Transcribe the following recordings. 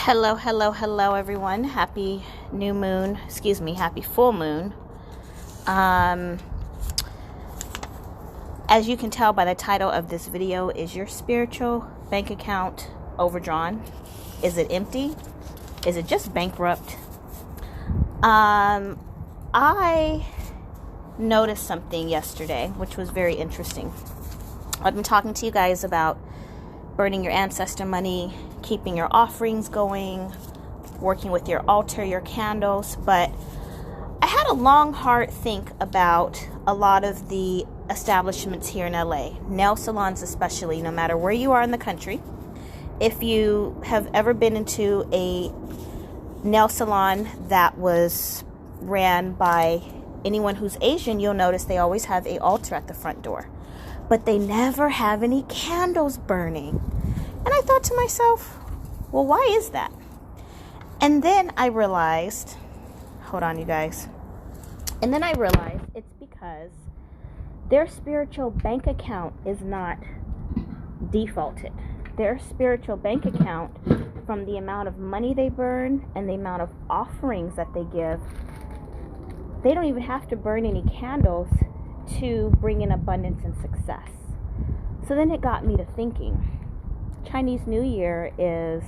Hello, hello, hello, everyone. Happy new moon. Happy full moon. As you can tell by the title of this video, is your spiritual bank account overdrawn? Is it empty? Is it just bankrupt? I noticed something yesterday, which was very interesting. I've been talking to you guys about burning your ancestor money, keeping your offerings going, working with your altar, your candles. But I had a long, hard think about a lot of the establishments here in LA, nail salons especially, no matter where you are in the country. If you have ever been into a nail salon that was ran by anyone who's Asian, you'll notice they always have an altar at the front door, but they never have any candles burning. And I thought to myself, well, why is that? And then I realized, hold on, you guys. And then I realized it's because their spiritual bank account is not defaulted. Their spiritual bank account, from the amount of money they burn and the amount of offerings that they give, they don't even have to burn any candles to bring in abundance and success. So then it got me to thinking, Chinese New Year is,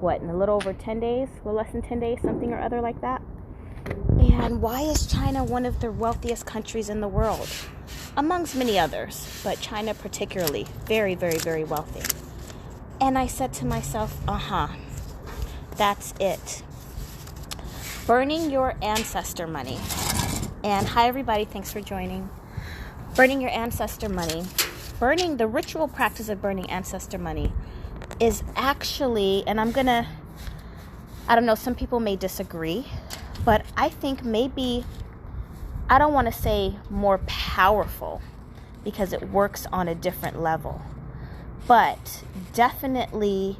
in a little over 10 days? Well, less than 10 days, something or other like that. And why is China one of the wealthiest countries in the world? Amongst many others, but China particularly, very, very, very wealthy. And I said to myself, that's it. Burning your ancestor money. And hi, everybody, thanks for joining. Burning your ancestor money. Burning, the ritual practice of burning ancestor money is actually, and I don't know, some people may disagree, but I think maybe, I don't want to say more powerful because it works on a different level, but definitely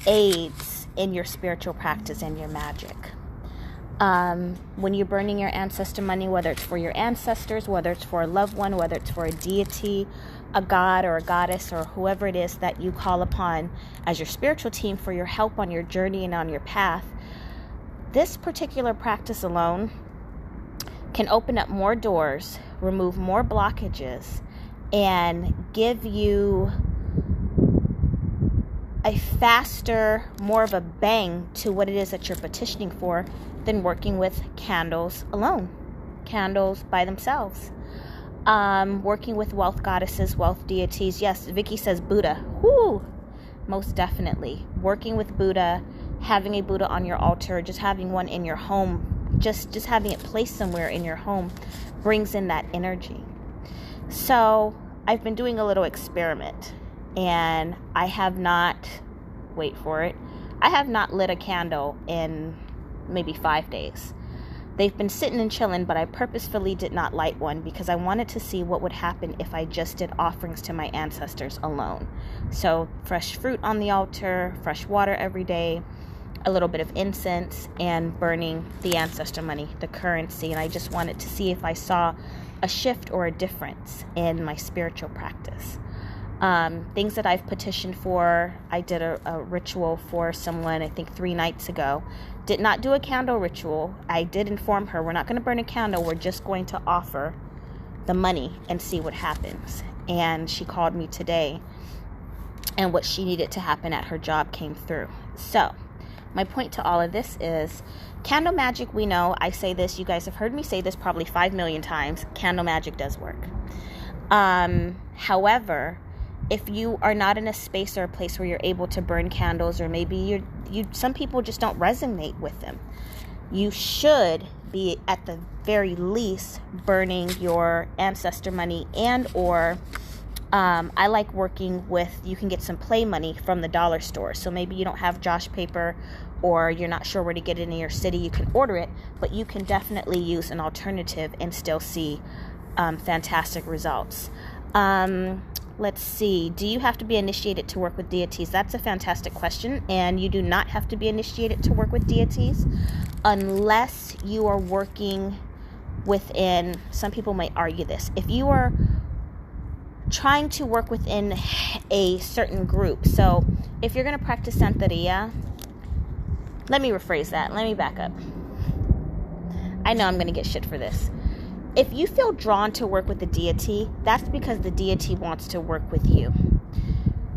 aids in your spiritual practice and your magic. When you're burning your ancestor money, whether it's for your ancestors, whether it's for a loved one, whether it's for a deity, a god or a goddess, or whoever it is that you call upon as your spiritual team for your help on your journey and on your path, this particular practice alone can open up more doors, remove more blockages, and give you a faster, more of a bang to what it is that you're petitioning for than working with candles alone, candles by themselves. Working with wealth goddesses, wealth deities. Yes, Vicky says Buddha. Whoo! Most definitely. Working with Buddha, having a Buddha on your altar, just having one in your home, just having it placed somewhere in your home brings in that energy. So I've been doing a little experiment, and I have not, I have not lit a candle in maybe 5 days. They've been sitting and chilling, but I purposefully did not light one because I wanted to see what would happen if I just did offerings to my ancestors alone. So fresh fruit on the altar, fresh water every day, a little bit of incense, and burning the ancestor money, the currency. And I just wanted to see if I saw a shift or a difference in my spiritual practice. Things that I've petitioned for, I did a ritual for someone, I think 3 nights ago. Did not do a candle ritual. I did inform her, we're not going to burn a candle, we're just going to offer the money and see what happens. And she called me today, and what she needed to happen at her job came through. So, my point to all of this is, candle magic, we know, I say this, you guys have heard me say this probably 5 million times, candle magic does work. However, if you are not in a space or a place where you're able to burn candles, or maybe some people just don't resonate with them, you should be at the very least burning your ancestor money, and or I like working with, you can get some play money from the dollar store. So maybe you don't have Josh paper, or you're not sure where to get it in your city, you can order it, but you can definitely use an alternative and still see fantastic results. Let's see. Do you have to be initiated to work with deities? That's a fantastic question. And you do not have to be initiated to work with deities unless you are working within, some people might argue this, if you are trying to work within a certain group. So if you're going to practice Santeria, let me rephrase that. Let me back up. I know I'm going to get shit for this. If you feel drawn to work with the deity, that's because the deity wants to work with you.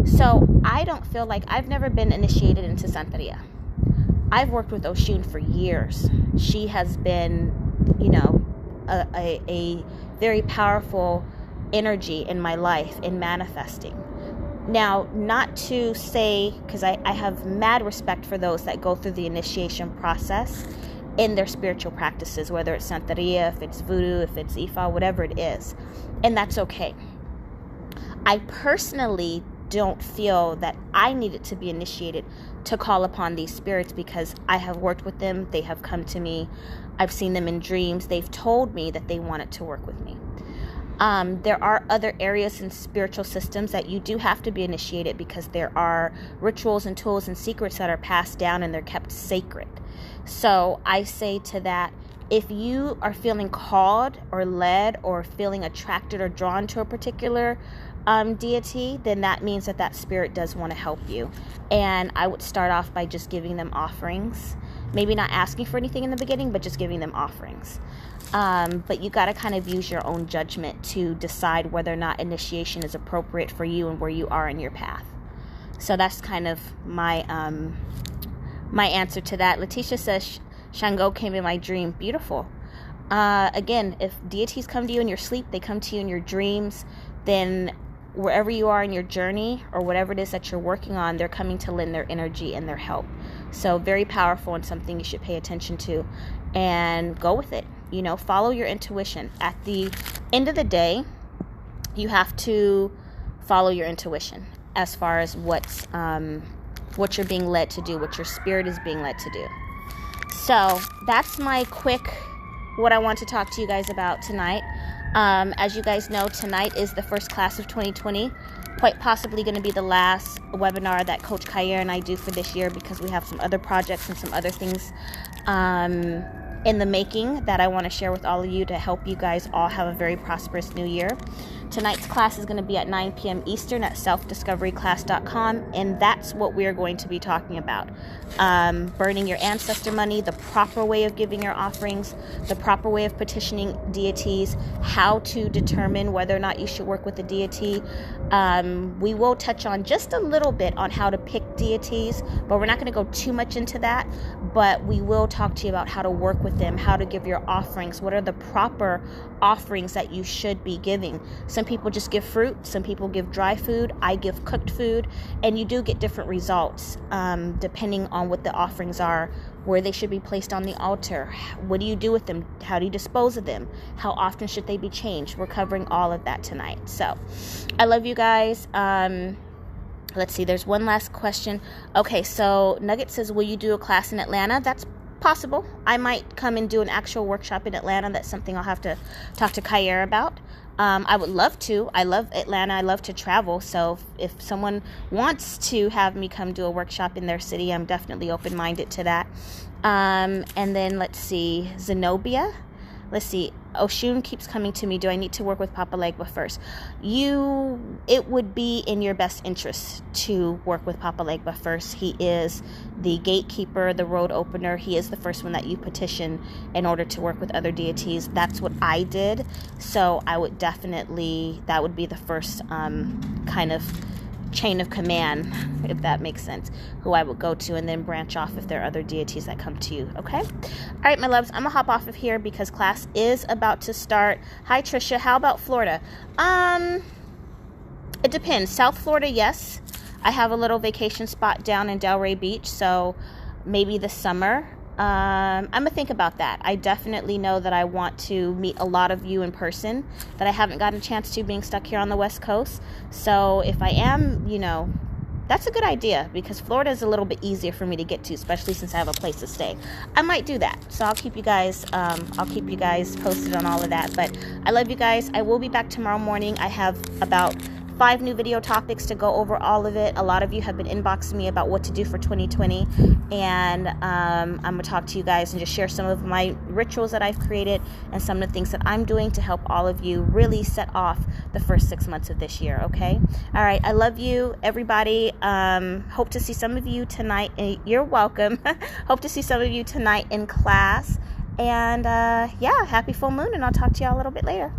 So I don't feel like, I've never been initiated into Santeria. I've worked with Oshun for years. She has been, you know, a very powerful energy in my life in manifesting. Now, not to say, because I have mad respect for those that go through the initiation process in their spiritual practices, whether it's Santeria, if it's voodoo, if it's Ifa, whatever it is. And that's okay. I personally don't feel that I needed to be initiated to call upon these spirits, because I have worked with them. They have come to me. I've seen them in dreams. They've told me that they wanted to work with me. There are other areas in spiritual systems that you do have to be initiated, because there are rituals and tools and secrets that are passed down and they're kept sacred. So I say to that, if you are feeling called or led or feeling attracted or drawn to a particular deity, then that means that that spirit does want to help you. And I would start off by just giving them offerings. Maybe not asking for anything in the beginning, but just giving them offerings. But you got to kind of use your own judgment to decide whether or not initiation is appropriate for you and where you are in your path. So that's kind of my my answer to that. Letitia says, Shango came in my dream. Beautiful. Again, if deities come to you in your sleep, they come to you in your dreams, then wherever you are in your journey or whatever it is that you're working on, they're coming to lend their energy and their help. So very powerful and something you should pay attention to and go with it. You know, follow your intuition. At the end of the day, you have to follow your intuition as far as what you're being led to do, what your spirit is being led to do. So that's my quick, what I want to talk to you guys about tonight. As you guys know, tonight is the first class of 2020. Quite possibly going to be the last webinar that Coach Khayr and I do for this year, because we have some other projects and some other things in the making that I want to share with all of you to help you guys all have a very prosperous new year. Tonight's class is going to be at 9 p.m. Eastern at selfdiscoveryclass.com, and that's what we're going to be talking about. Burning your ancestor money, the proper way of giving your offerings, the proper way of petitioning deities, how to determine whether or not you should work with a deity. We will touch on just a little bit on how to pick deities, but we're not going to go too much into that. But we will talk to you about how to work with them, how to give your offerings, what are the proper offerings that you should be giving. Some people just give fruit, some people give dry food, I give cooked food, and you do get different results depending on what the offerings are, where they should be placed on the altar, what do you do with them, how do you dispose of them, how often should they be changed. We're covering all of that tonight. So I love you guys. Let's see, there's one last question. Okay, so Nugget says, will you do a class in Atlanta? That's possible. I might come and do an actual workshop in Atlanta. That's something I'll have to talk to Khayr about. I would love to. I love Atlanta. I love to travel. So if someone wants to have me come do a workshop in their city, I'm definitely open-minded to that. And then let's see, Zenobia. Let's see, Oshun keeps coming to me. Do I need to work with Papa Legba first? It would be in your best interest to work with Papa Legba first. He is the gatekeeper, the road opener. He is the first one that you petition in order to work with other deities. That's what I did. So I would definitely, that would be the first kind of chain of command, if that makes sense, who I would go to, and then branch off if there are other deities that come to you. Okay, all right, my loves, I'm gonna hop off of here because class is about to start. Hi Trisha, how about Florida? It depends. South Florida, yes, I have a little vacation spot down in Delray Beach, so maybe this summer. I'm gonna think about that. I definitely know that I want to meet a lot of you in person that I haven't gotten a chance to, being stuck here on the West Coast. So if I am, that's a good idea, because Florida is a little bit easier for me to get to, especially since I have a place to stay. I might do that. So I'll keep you guys posted on all of that. But I love you guys. I will be back tomorrow morning. I have about 5 new video topics to go over all of it. A lot of you have been inboxing me about what to do for 2020, and I'm going to talk to you guys and just share some of my rituals that I've created and some of the things that I'm doing to help all of you really set off the first 6 months of this year, okay? All right, I love you, everybody. Hope to see some of you tonight. You're welcome. Hope to see some of you tonight in class. And yeah, happy full moon, and I'll talk to y'all a little bit later.